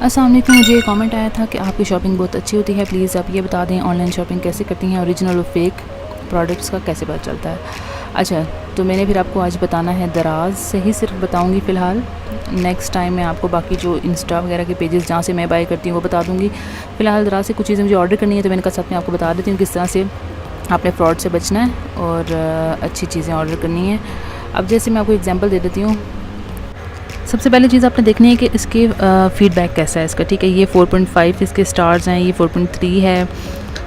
अस्सलाम वालेकुम। मुझे कमेंट आया था कि आपकी शॉपिंग बहुत अच्छी होती है, प्लीज़ आप ये बता दें ऑनलाइन शॉपिंग कैसे करती हैं, ओरिजिनल और फेक प्रोडक्ट्स का कैसे पता चलता है। अच्छा, तो मैंने फिर आपको आज बताना है दराज से ही सिर्फ बताऊंगी फ़िलहाल। नेक्स्ट टाइम मैं आपको बाकी जो इंस्टा वगैरह के पेजेस जहाँ से मैं बाय करती हूँ वो बता दूँगी। फ़िलहाल दराज से कुछ चीज़ें मुझे ऑर्डर करनी है, तो मैंने कहा साथ में आपको बता देती हूँ किस तरह से आपने फ़्रॉड से बचना है और अच्छी चीज़ें ऑर्डर करनी है। अब जैसे मैं आपको एग्जांपल दे देती हूँ। सबसे पहले चीज़ आपने देखनी है कि इसके फ़ीडबैक कैसा है इसका, ठीक है। ये 4.5 इसके स्टार्स हैं, ये 4.3 है।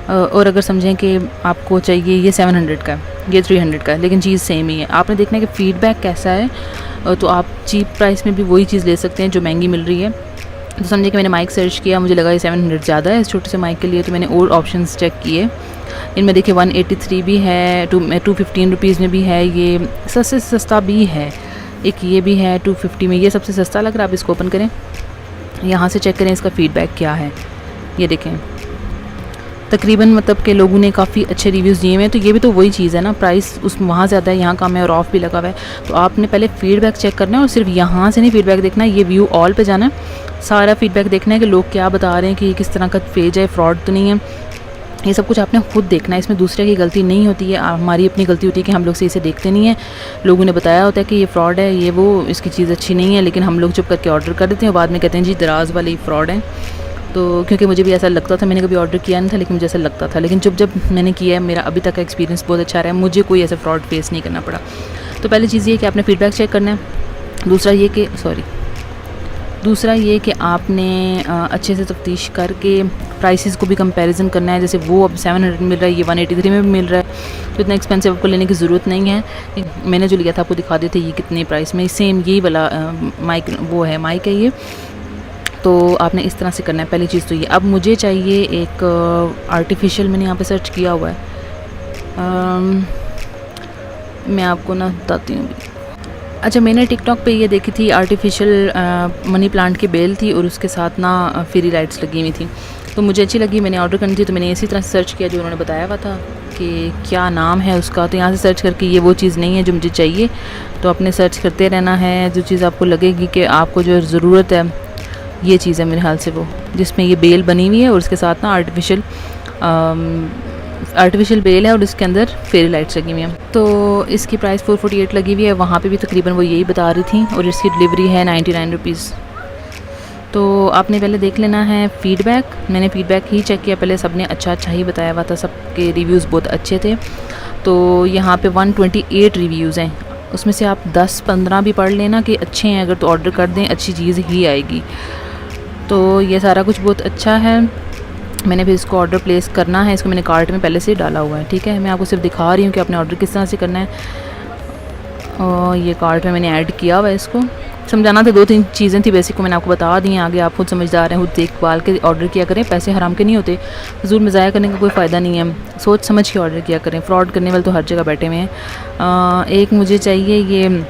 और अगर समझें कि आपको चाहिए ये 700 का, ये 300 का है, लेकिन चीज़ सेम ही है। आपने देखना है कि फ़ीडबैक कैसा है, तो आप चीप प्राइस में भी वही चीज़ ले सकते हैं जो महंगी मिल रही है। तो समझे कि मैंने माइक सर्च किया, मुझे लगा ये 700 ज़्यादा है इस छोटे से माइक के लिए, तो मैंने और ऑप्शंस चेक किए। इनमें देखिए 183 भी है, 215 रुपीज़ में भी है, ये सस्ते से सस्ता भी है, एक ये भी है 250 में, ये सबसे सस्ता लग रहा है। आप इसको ओपन करें, यहाँ से चेक करें इसका फ़ीडबैक क्या है। ये देखें तकरीबन मतलब के लोगों ने काफ़ी अच्छे रिव्यूज़ दिए हुए हैं। तो ये भी तो वही चीज़ है ना, प्राइस उस वहाँ ज़्यादा है, यहाँ कम है और ऑफ़ भी लगा हुआ है। तो आपने पहले फ़ीडबैक चेक करना है और सिर्फ यहाँ से नहीं फ़ीडबैक देखना है, ये व्यू ऑल पे जाना है, सारा फ़ीडबैक देखना है कि लोग क्या बता रहे हैं, कि किस तरह का पेज है, फ्रॉड तो नहीं है। ये सब कुछ आपने खुद देखना है, इसमें दूसरे की गलती नहीं होती है, हमारी अपनी गलती होती है कि हम लोग से इसे देखते नहीं हैं। लोगों ने बताया होता है कि ये फ्रॉड है, ये वो, इसकी चीज़ अच्छी नहीं है, लेकिन हम लोग चुप करके ऑर्डर कर देते हैं और बाद में कहते हैं जी दराज वाले फ्रॉड हैं। तो क्योंकि मुझे भी ऐसा लगता था, मैंने कभी ऑर्डर किया नहीं था, लेकिन मुझे ऐसा लगता था, लेकिन जब मैंने किया है मेरा अभी तक का एक्सपीरियंस बहुत अच्छा रहा है, मुझे कोई ऐसा फ्रॉड फेस नहीं करना पड़ा। तो पहली चीज़ ये कि आपने फ़ीडबैक चेक करना है। दूसरा ये कि आपने अच्छे से तफ्तीश करके प्राइसेस को भी कंपैरिजन करना है। जैसे वो अब 700 मिल रहा है, ये 183 में भी मिल रहा है, तो इतना एक्सपेंसिव आपको लेने की ज़रूरत नहीं है। मैंने जो लिया था आपको दिखा देते ये कितने प्राइस में, सेम यही वाला माइक है ये। तो आपने इस तरह से करना है, पहली चीज़ तो ये। अब मुझे चाहिए एक आर्टिफिशियल, मैंने यहाँ पे सर्च किया हुआ है, मैं आपको ना बताती हूँ। अच्छा, मैंने टिकटॉक पे ये देखी थी, आर्टिफिशियल मनी प्लांट की बेल थी और उसके साथ ना फेरी लाइट्स लगी हुई थी, तो मुझे अच्छी लगी, मैंने ऑर्डर करनी थी। तो मैंने इसी तरह से सर्च किया जो उन्होंने बताया हुआ था कि क्या नाम है उसका। तो यहाँ से सर्च करके ये वो चीज़ नहीं है जो मुझे चाहिए, तो आपने सर्च करते रहना है। जो चीज़ आपको लगेगी कि आपको जो ज़रूरत है, ये चीज़ है मेरे ख्याल से वो, जिसमें ये बेल बनी हुई है और उसके साथ ना आर्टिफिशियल बेल है और इसके अंदर फेरी लाइट्स लगी हुई हैं। तो इसकी प्राइस 448 लगी हुई है, वहाँ पे भी तकरीबन वो यही बता रही थी, और इसकी डिलीवरी है 99 रुपीज़। तो आपने पहले देख लेना है फ़ीडबैक। मैंने फ़ीडबैक ही चेक किया पहले, सब ने अच्छा ही बताया हुआ था, सबके रिव्यूज़ बहुत अच्छे थे। तो यहाँ पे 128 रिव्यूज़ हैं, उसमें से आप 10-15 भी पढ़ लेना कि अच्छे हैं, अगर तो ऑर्डर कर दें अच्छी चीज़ ही आएगी। तो ये सारा कुछ बहुत अच्छा है। मैंने फिर इसको ऑर्डर प्लेस करना है, इसको मैंने कार्ट में पहले से डाला हुआ है, ठीक है। मैं आपको सिर्फ दिखा रही हूँ कि आपने ऑर्डर किस तरह से करना है। और ये कार्ट में मैंने ऐड किया हुआ है, इसको समझाना था, 2-3 चीज़ें थी बेसिक को मैंने आपको बता दी हैं। आगे आप खुद समझदार हैं, खुद देखभाल के ऑर्डर किया करें, पैसे हराम के नहीं होते, फ़िज़ूल में ज़ाया करने का कोई फ़ायदा नहीं है, सोच समझ के ऑर्डर किया करें। फ्रॉड करने वाले तो हर जगह बैठे हुए हैं। एक मुझे चाहिए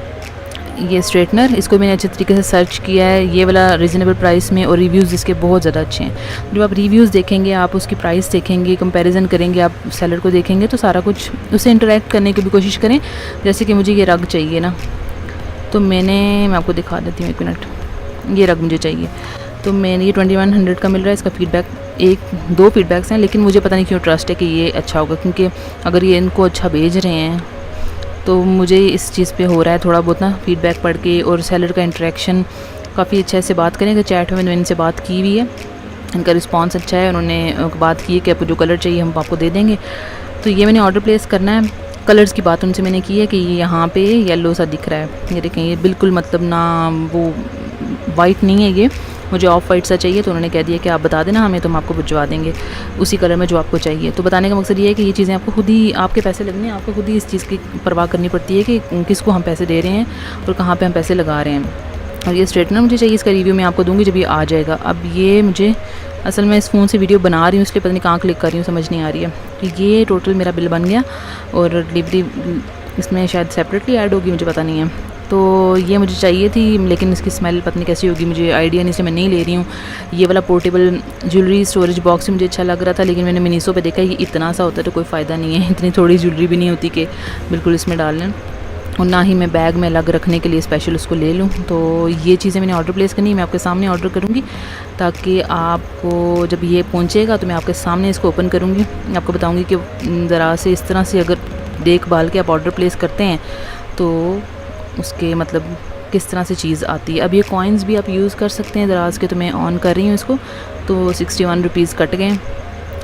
ये स्ट्रेटनर, इसको मैंने अच्छे तरीके से सर्च किया है, ये वाला रीज़नेबल प्राइस में, और रिव्यूज़ इसके बहुत ज़्यादा अच्छे हैं। जब आप रिव्यूज़ देखेंगे, आप उसकी प्राइस देखेंगे, कंपैरिजन करेंगे, आप सेलर को देखेंगे, तो सारा कुछ उससे इंटरेक्ट करने की भी कोशिश करें। जैसे कि मुझे ये रग चाहिए ना, तो मैं आपको दिखा देती हूँ, 1 मिनट। ये रग मुझे चाहिए, तो मैंने ये 2100 का मिल रहा है। इसका फ़ीडबैक 2 फ़ीडबैक्स हैं, लेकिन मुझे पता नहीं क्यों ट्रस्ट है कि ये अच्छा होगा, क्योंकि अगर ये इनको अच्छा भेज रहे हैं तो मुझे इस चीज़ पे हो रहा है थोड़ा बहुत ना, फ़ीडबैक पढ़ के। और सेलर का इंटरेक्शन काफ़ी अच्छा से बात करें, कि चैट में मैंने इनसे बात की हुई है, इनका रिस्पांस अच्छा है, उन्होंने बात की है कि आपको जो कलर चाहिए हम आपको दे देंगे। तो ये मैंने ऑर्डर प्लेस करना है। कलर्स की बात उनसे मैंने की है कि यहाँ पे येलो सा दिख रहा है, ये देखें, ये बिल्कुल मतलब ना वो वाइट नहीं है, ये मुझे ऑफ वाइट सा चाहिए। तो उन्होंने कह दिया कि आप बता देना हमें, तो हम आपको भिजवा देंगे उसी कलर में जो आपको चाहिए। तो बताने का मकसद ये है कि ये चीज़ें आपको खुद ही, आपके पैसे लगने हैं, आपको खुद ही इस चीज़ की परवाह करनी पड़ती है कि किसको हम पैसे दे रहे हैं और कहाँ पे हम पैसे लगा रहे हैं। और ये स्ट्रेटनर मुझे चाहिए, इसका रिव्यू मैं आपको दूँगी जब ये आ जाएगा। अब ये मुझे असल में इस फ़ोन से वीडियो बना रही हूँ, इसलिए पता नहीं कहाँ क्लिक कर रही हूँ, समझ नहीं आ रही है। तो ये टोटल मेरा बिल बन गया, और डिलीवरी इसमें शायद सेपरेटली ऐड होगी, मुझे पता नहीं है। तो ये मुझे चाहिए थी, लेकिन इसकी स्मेल पता नहीं कैसी होगी, मुझे आइडिया नहीं, इसलिए मैं नहीं ले रही हूँ। ये वाला पोर्टेबल ज्वेलरी स्टोरेज बॉक्स मुझे अच्छा लग रहा था, लेकिन मैंने मिनीसो पे देखा ये इतना सा होता है, तो कोई फ़ायदा नहीं है, इतनी थोड़ी ज्वेलरी भी नहीं होती कि बिल्कुल इसमें डाल लें। और ना ही मैं बैग में अलग रखने के लिए स्पेशल उसको ले लूँ। तो ये चीज़ें मैंने ऑर्डर प्लेस करनी है, मैं आपके सामने ऑर्डर करूँगी ताकि आपको जब ये पहुँचेगा तो मैं आपके सामने इसको ओपन करूँगी, आपको बताऊँगी कि ज़रा से इस तरह से अगर देखभाल के आप ऑर्डर प्लेस करते हैं तो उसके मतलब किस तरह से चीज़ आती है। अब ये कॉइन्स भी आप यूज़ कर सकते हैं दराज के, तो मैं ऑन कर रही हूँ इसको। तो 61 रुपीज़ कट गए,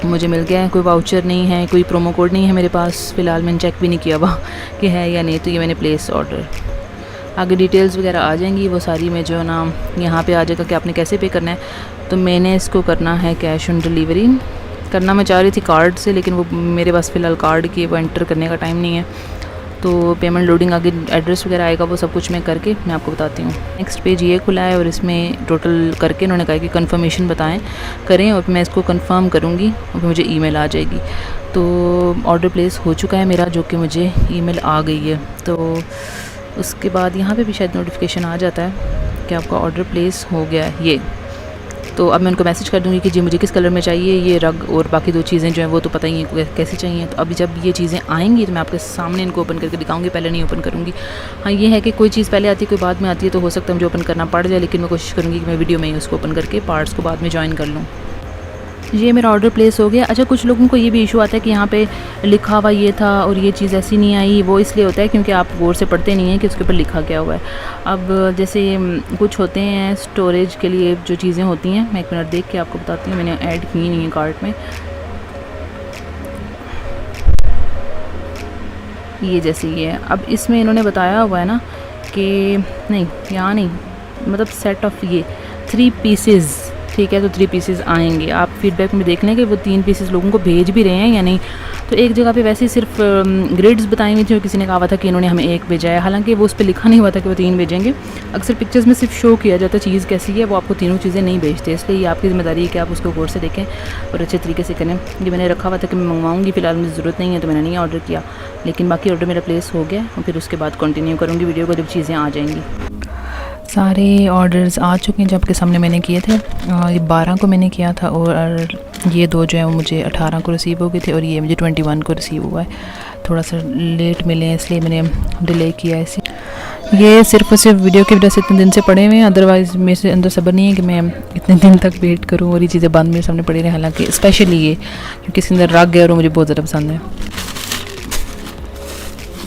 मुझे मिल गया है। कोई वाउचर नहीं है, कोई प्रोमो कोड नहीं है मेरे पास फ़िलहाल, मैंने चेक भी नहीं किया हुआ कि है या नहीं। तो ये मैंने प्लेस ऑर्डर, आगे डिटेल्स वगैरह आ जाएंगी वो सारी, में जो ना यहाँ पे आ जाएगा कि आपने कैसे पे करना है। तो मैंने इसको करना है कैश ऑन डिलीवरी। करना मैं चाह रही थी कार्ड से, लेकिन वो मेरे पास फ़िलहाल कार्ड की वो एंटर करने का टाइम नहीं है। तो पेमेंट लोडिंग आगे एड्रेस वगैरह आएगा, वो सब कुछ मैं करके मैं आपको बताती हूँ। नेक्स्ट पेज ये खुला है और इसमें टोटल करके इन्होंने कहा कि कंफर्मेशन बताएं करें, और मैं इसको कंफर्म करूँगी और फिर मुझे ईमेल आ जाएगी। तो ऑर्डर प्लेस हो चुका है मेरा, जो कि मुझे ईमेल आ गई है। तो उसके बाद यहाँ पे भी शायद नोटिफिकेशन आ जाता है कि आपका ऑर्डर प्लेस हो गया है ये। तो अब मैं उनको मैसेज कर दूँगी कि जी मुझे किस कलर में चाहिए ये रग, और बाकी 2 चीज़ें जो हैं वो तो पता ही है कैसे चाहिए। तो अभी जब ये चीज़ें आएंगी तो मैं आपके सामने इनको ओपन करके दिखाऊंगी, पहले नहीं ओपन करूँगी। हाँ ये है कि कोई चीज़ पहले आती है कोई बाद में आती है, तो हो सकता है मुझे ओपन करना पड़ जाए, लेकिन मैं कोशिश करूँगी कि मैं वीडियो में ही उसको ओपन करके पार्ट्स को बाद में ज्वाइन कर लूँ। ये मेरा ऑर्डर प्लेस हो गया। अच्छा, कुछ लोगों को ये भी इशू आता है कि यहाँ पे लिखा हुआ ये था और ये चीज़ ऐसी नहीं आई। वो इसलिए होता है क्योंकि आप गौर से पढ़ते नहीं हैं कि उसके ऊपर लिखा क्या हुआ है। अब जैसे कुछ होते हैं स्टोरेज के लिए जो चीज़ें होती हैं, मैं 1 मिनट देख के आपको बताती हूँ, मैंने ऐड की नहीं है कार्ट में। ये जैसे ये है, अब इसमें इन्होंने बताया हुआ है ना कि नहीं, यहाँ नहीं, मतलब सेट ऑफ ये 3 पीसेज़, ठीक है। तो 3 पीसेस आएंगे, आप फीडबैक में देख लें कि वो 3 पीसेस लोगों को भेज भी रहे हैं या नहीं। तो एक जगह पे वैसे ही सिर्फ ग्रिड्स बताई हुई थी और किसी ने कहा हुआ था कि इन्होंने हमें 1 भेजा है, हालांकि वो उस पर लिखा नहीं हुआ था कि वो 3 भेजेंगे। अक्सर पिक्चर्स में सिर्फ शो किया जाता है चीज़ कैसी है, वो आपको तीनों चीज़ें नहीं भेजते, इसलिए ये आपकी ज़िम्मेदारी है कि आप उसको गौर से देखें और अच्छे तरीके से करें। ये मैंने रखा हुआ था कि मैं मंगवाऊँगी, फ़िलहाल मुझे ज़रूरत नहीं है तो मैंने नहीं ऑर्डर किया, लेकिन बाकी ऑर्डर मेरा प्लेस हो गया और फिर उसके बाद कंटिन्यू करूँगी वीडियो को जब चीज़ें आ जाएंगी। सारे ऑर्डर्स आ चुके हैं जो आपके सामने मैंने किए थे। ये 12 को मैंने किया था और ये 2 जो है वो मुझे 18 को रिसीव हो गए थे और ये मुझे 21 को रिसीव हुआ है। थोड़ा सा लेट मिले हैं इसलिए मैंने डिले किया है इसे। ये सिर्फ और सिर्फ वीडियो की वजह से इतने दिन से पड़े हुए हैं, अदरवाइज़ मेरे से अंदर सब्र नहीं है कि मैं इतने दिन तक वेट करूँ और ये चीज़ें बंद मेरे सामने पड़ी रहे। हालाँकि स्पेशली ये क्योंकि इसके अंदर रग है और मुझे बहुत ज़्यादा पसंद है।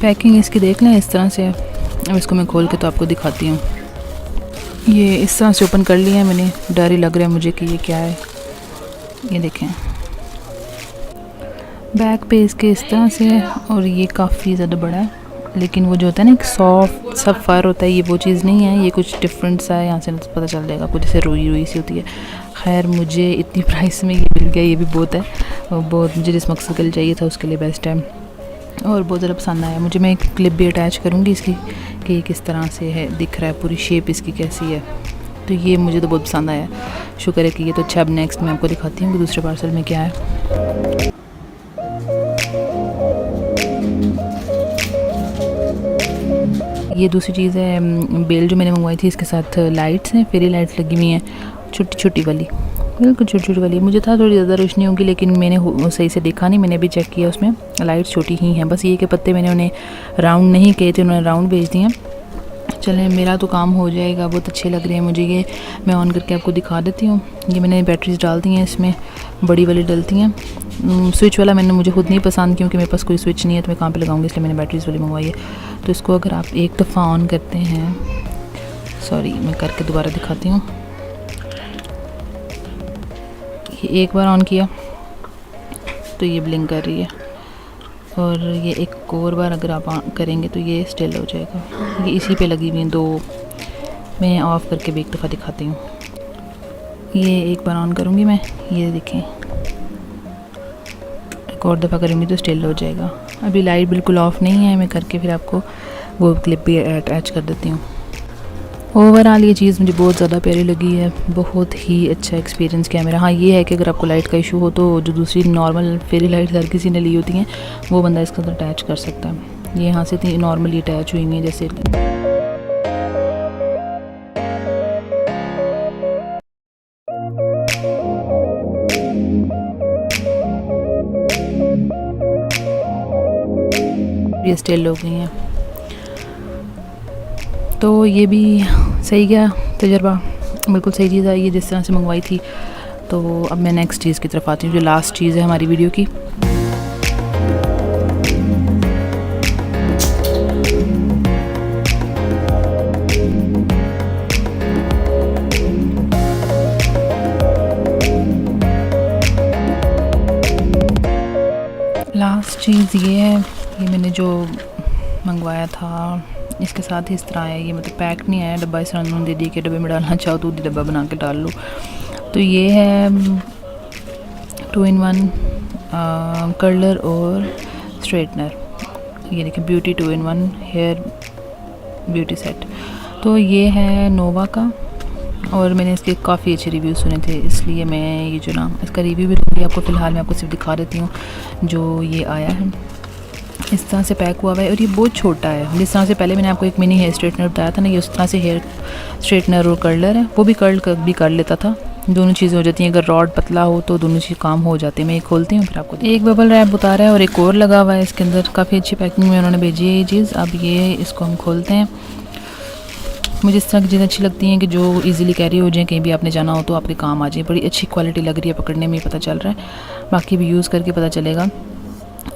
पैकिंग इसकी देख लें इस तरह से है। अब इसको मैं खोल के तो आपको दिखाती हूँ। ये इस तरह से ओपन कर लिया है मैंने, डर ही लग रहा है मुझे कि ये क्या है। ये देखें बैक पे इसके इस तरह से है और ये काफ़ी ज़्यादा बड़ा है, लेकिन वो जो होता है ना एक सॉफ्ट सा फर होता है, ये वो चीज़ नहीं है, ये कुछ डिफरेंट सा है। यहाँ से पता चल जाएगा, कुछ जैसे रुई रुई सी होती है। खैर मुझे इतनी प्राइस में ये मिल गया, ये भी बहुत है और बहुत मुझे जिस मकसद के लिए चाहिए था उसके लिए बेस्ट है और बहुत ज़्यादा पसंद आया मुझे। मैं एक क्लिप भी अटैच करूँगी इसकी कि किस तरह से है दिख रहा है, पूरी शेप इसकी कैसी है। तो ये मुझे तो बहुत पसंद आया, शुक्र है कि ये तो अच्छा। अब नेक्स्ट मैं आपको दिखाती हूँ कि दूसरे पार्सल में क्या है। ये दूसरी चीज़ है बेल जो मैंने मंगवाई थी, इसके साथ लाइट्स हैं, फेरी लाइट्स लगी हुई हैं, छोटी छोटी वाली, बिल्कुल छोटी छोटी वाली। मुझे था थोड़ी ज़्यादा रोशनी होगी, लेकिन मैंने सही से देखा नहीं, मैंने भी चेक किया, उसमें लाइट्स छोटी ही हैं। बस ये के पत्ते मैंने उन्हें राउंड नहीं किए थे, उन्होंने राउंड भेज दिए। चलें मेरा तो काम हो जाएगा। बहुत अच्छे लग रहे हैं मुझे ये, मैं ऑन करके आपको दिखा देती हूँ। ये मैंने बैटरीज डाल दी हैं इसमें, बड़ी वाली डलती हैं। स्विच वाला मैंने मुझे खुद नहीं पसंद क्योंकि मेरे पास कोई स्विच नहीं है तो मैं कहाँ पे लगाऊंगी, इसलिए मैंने बैटरीज वाली मंगवाई है। तो इसको अगर आप एक दफ़ा ऑन करते हैं, सॉरी मैं करके दोबारा दिखाती हूँ। ये एक बार ऑन किया तो ये ब्लिंक कर रही है और ये एक और बार अगर आप करेंगे तो ये स्टिल हो जाएगा। ये इसी पे लगी हुई हैं 2। मैं ऑफ़ करके भी एक दफ़ा दिखाती हूँ। ये एक बार ऑन करूँगी मैं, ये देखें, एक और दफ़ा करूँगी तो स्टिल हो जाएगा। अभी लाइट बिल्कुल ऑफ़ नहीं है, मैं करके फिर आपको वो क्लिप भी अटैच कर देती हूँ। ओवरऑल ये चीज़ मुझे बहुत ज़्यादा प्यारी लगी है, बहुत ही अच्छा एक्सपीरियंस कैमरा। हाँ ये है कि अगर आपको लाइट का इशू हो तो जो दूसरी नॉर्मल फेरी लाइट हर किसी ने ली होती हैं वो बंदा इसके अंदर अटैच कर सकता है। ये यहाँ से नॉर्मली अटैच हुई हुई है जैसे। ये स्टिल हो गई हैं। तो ये भी सही गया तजर्बा, बिल्कुल सही चीज़ आई है जिस तरह से मंगवाई थी। तो अब मैं नेक्स्ट चीज़ की तरफ आती हूँ जो लास्ट चीज़ है हमारी वीडियो की। लास्ट चीज़ ये है, ये मैंने जो मंगवाया था इसके साथ ही इस तरह आया, ये मतलब पैक नहीं आया, डब्बा इस तरह उन्होंने दे दिया कि डब्बे में डालना चाहो तो डब्बा बना के डाल लो। तो ये है 2-in-1 कर्लर और स्ट्रेटनर, ये देखिए beauty 2-in-1 hair beauty set. तो ये है नोवा का और मैंने इसके काफ़ी अच्छे रिव्यू सुने थे, इसलिए मैं ये जो ना इसका रिव्यू भी दूँगी आपको। फ़िलहाल मैं आपको सिर्फ दिखा देती हूँ जो ये आया है। इस तरह से पैक हुआ हुआ है और ये बहुत छोटा है। जिस तरह से पहले मैंने आपको एक मिनी हेयर स्ट्रेटनर बताया था ना, ये उस तरह से हेयर स्ट्रेटनर और कर्लर है, वो भी भी कर लेता था। दोनों चीज़ें हो जाती हैं, अगर रॉड पतला हो तो दोनों चीज़ काम हो जाते हैं। मैं ये खोलती हूँ फिर आपको। एक बबल रैप उतारा है और एक और लगा हुआ है इसके अंदर, काफ़ी अच्छी पैकिंग में उन्होंने भेजी है ये चीज़। अब ये इसको हम खोलते हैं। मुझे इस तरह की चीज़ें अच्छी लगती हैं कि जो इजीली कैरी हो जाए, कहीं भी आपने जाना हो तो आपके काम आ जाए। बड़ी अच्छी क्वालिटी लग रही है, पकड़ने में पता चल रहा है, बाकी भी यूज़ करके पता चलेगा।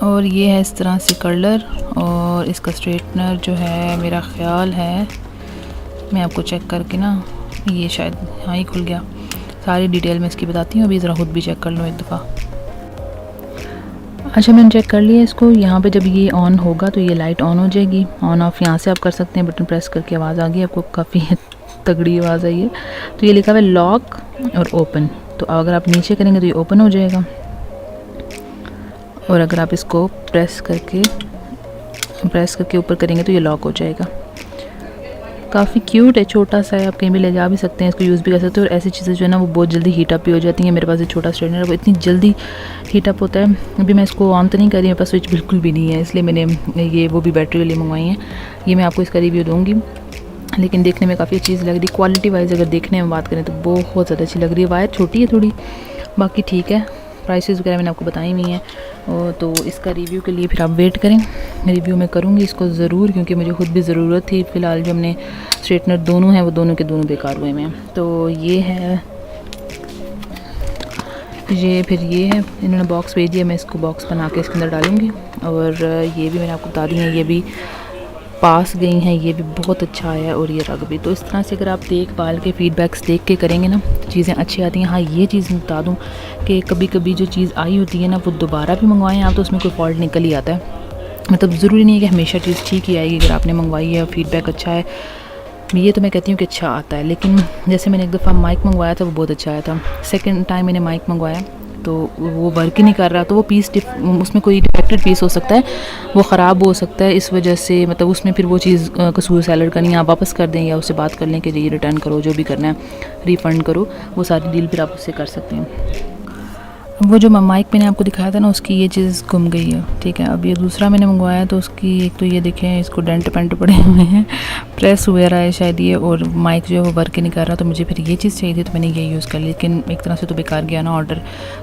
और ये है इस तरह से कर्लर और इसका स्ट्रेटनर जो है मेरा ख़्याल है, मैं आपको चेक करके ना, ये शायद हाँ ही खुल गया। सारी डिटेल मैं इसकी बताती हूँ, अभी ज़रा खुद भी चेक कर लूँ एक दफ़ा। अच्छा मैंने चेक कर लिया इसको। यहाँ पे जब ये ऑन होगा तो ये लाइट ऑन हो जाएगी। ऑन ऑफ यहाँ से आप कर सकते हैं, बटन प्रेस करके आवाज़ आ गई आपको, काफ़ी तगड़ी आवाज़ आई है। तो ये लिखा हुआ है लॉक और ओपन, तो अगर आप नीचे करेंगे तो ये ओपन हो जाएगा और अगर आप इसको प्रेस करके ऊपर करेंगे तो ये लॉक हो जाएगा। काफ़ी क्यूट है, छोटा सा है, आप कहीं भी ले जा भी सकते हैं, इसको यूज़ भी कर सकते हैं। और ऐसी चीज़ें जो है ना वो बहुत जल्दी हीट अप भी हो जाती हैं। मेरे पास एक छोटा स्ट्रेटनर है, वो इतनी जल्दी हीट अप होता है। अभी मैं इसको ऑन तो नहीं कर रही, मेरे पास स्विच बिल्कुल भी नहीं है, इसलिए मैंने ये वो भी बैटरी वाली मंगवाई हैं। ये मैं आपको इसका रिव्यू दूँगी, लेकिन देखने में काफ़ी अच्छी चीज़ लग रही है। क्वालिटी वाइज अगर देखने में बात करें तो बहुत ज़्यादा अच्छी लग रही है। वायर छोटी है थोड़ी, बाकी ठीक है। प्राइसेस वगैरह मैंने आपको बताई हुई हैं। तो इसका रिव्यू के लिए फिर आप वेट करें, रिव्यू मैं करूँगी इसको ज़रूर, क्योंकि मुझे खुद भी ज़रूरत थी। फ़िलहाल जो हमने स्ट्रेटनर दोनों हैं वो दोनों के दोनों बेकार हुए हैं। तो ये है, ये फिर ये है, इन्होंने बॉक्स भेज दिया, मैं इसको बॉक्स बना के इसके अंदर डालूँगी। और ये भी मैंने आपको बता दी है, ये भी पास गई हैं, ये भी बहुत अच्छा आया और ये रग भी। तो इस तरह से अगर आप देखभाल के फीडबैक्स देख के करेंगे ना तो चीज़ें अच्छी आती हैं। हाँ ये चीज़ बता दूँ कि कभी कभी जो चीज़ आई होती है ना वो दोबारा भी मंगवाएं आप तो उसमें कोई फॉल्ट निकल ही आता है। मतलब ज़रूरी नहीं है कि हमेशा चीज़ ठीक ही आएगी। अगर आपने मंगवाई है और फीडबैक अच्छा है, ये तो मैं कहती हूँ कि अच्छा आता है। लेकिन जैसे मैंने एक दफ़ा माइक मंगवाया था वो बहुत अच्छा आया था। सेकेंड टाइम मैंने माइक मंगवाया तो वो वर्क ही नहीं कर रहा, तो वो पीस उसमें कोई डिफेक्टेड पीस हो सकता है, वो ख़राब हो सकता है। इस वजह से मतलब उसमें फिर वो चीज़ कसूर सेलर का नहीं, आप वापस कर दें या उससे बात कर लें कि ये रिटर्न करो, जो भी करना है रिफ़ंड करो, वो सारी डील फिर आप उससे कर सकते हैं। वो जो माइक मैंने आपको दिखाया था ना उसकी ये चीज़ गुम गई है, ठीक है। अब ये दूसरा मैंने मंगवाया तो उसकी एक तो ये देखें इसको डेंट पेंट पड़े हुए हैं, प्रेस वगैरह है शायद ये, और माइक जो है वो वर्क ही नहीं कर रहा। तो मुझे फिर ये चीज़ चाहिए थी तो मैंने ये यूज़ कर ली, लेकिन एक तरह से तो बेकार गया ना ऑर्डर।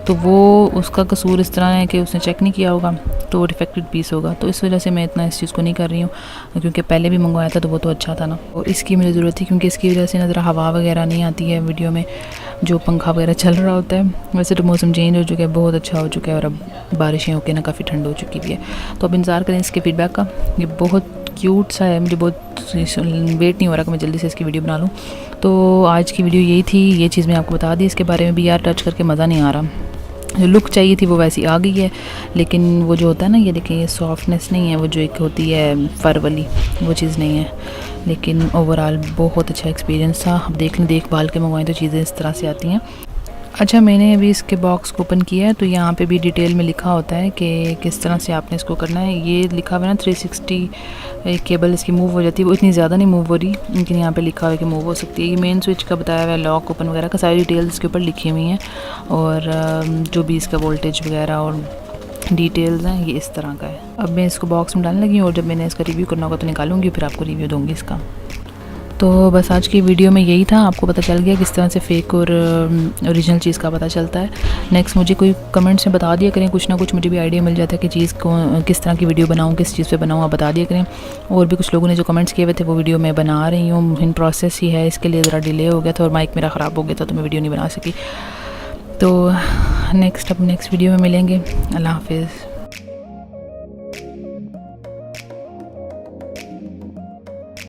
तो वो उसका कसूर इस तरह है कि उसने चेक नहीं किया होगा तो डिफेक्टेड पीस होगा। तो इस वजह से मैं इतना इस चीज़ को नहीं कर रही हूँ, क्योंकि पहले भी मंगवाया था तो वो तो अच्छा था ना। और इसकी मुझे ज़रूरत थी क्योंकि इसकी वजह से नज़र हवा वगैरह नहीं आती है वीडियो में, जो पंखा वगैरह चल रहा होता है। वैसे तो मौसम चेंज हो चुका है, बहुत अच्छा हो चुका है और अब बारिशें होकर ना काफ़ी ठंड हो चुकी भी है। तो अब इंतज़ार करें इसके फीडबैक का। ये बहुत क्यूट सा है, मुझे बहुत वेट नहीं हो रहा कि मैं जल्दी से इसकी वीडियो बना लूँ। तो आज की वीडियो यही थी, ये चीज़ मैं आपको बता दी। इसके बारे में भी यार टच करके मज़ा नहीं आ रहा, जो लुक चाहिए थी वो वैसी आ गई है, लेकिन वो जो होता है ना, ये देखें ये सॉफ्टनेस नहीं है, वो जो एक होती है फ़र वाली वो चीज़ नहीं है। लेकिन ओवरऑल बहुत अच्छा एक्सपीरियंस था। अब देखभाल के मंगवाएं तो चीज़ें इस तरह से आती हैं। अच्छा मैंने अभी इसके बॉक्स को ओपन किया है तो यहाँ पे भी डिटेल में लिखा होता है कि किस तरह से आपने इसको करना है। ये लिखा हुआ है ना 360 केबल इसकी मूव हो जाती है, वो इतनी ज़्यादा नहीं मूव हो रही, लेकिन यहाँ पे लिखा हुआ है कि मूव हो सकती है। ये मेन स्विच का बताया हुआ है, लॉक ओपन वगैरह का सारी डिटेल्स इसके ऊपर लिखी हुई हैं, और जो भी इसका वोल्टेज वगैरह और डिटेल्स हैं ये इस तरह का है। अब मैं इसको बॉक्स में डालने लगी हूँ और जब मैंने इसका रिव्यू करना होगा तो निकालूंगी, फिर आपको रिव्यू दूँगी इसका। तो बस आज की वीडियो में यही था, आपको पता चल गया किस तरह से फ़ेक और ओरिजिनल चीज़ का पता चलता है। नेक्स्ट मुझे कोई कमेंट्स में बता दिया करें, कुछ ना कुछ मुझे भी आइडिया मिल जाता है कि चीज़ को किस तरह की वीडियो बनाऊँ, किस चीज़ पे बनाऊँ, आप बता दिया करें। और भी कुछ लोगों ने जो कमेंट्स किए हुए थे वो वीडियो मैं बना रही हूँ, इन प्रोसेस ही है, इसके लिए ज़रा डिले हो गया था और माइक मेरा ख़राब हो गया था तो मैं वीडियो नहीं बना सकी। तो नेक्स्ट वीडियो में मिलेंगे। अल्लाह हाफिज़।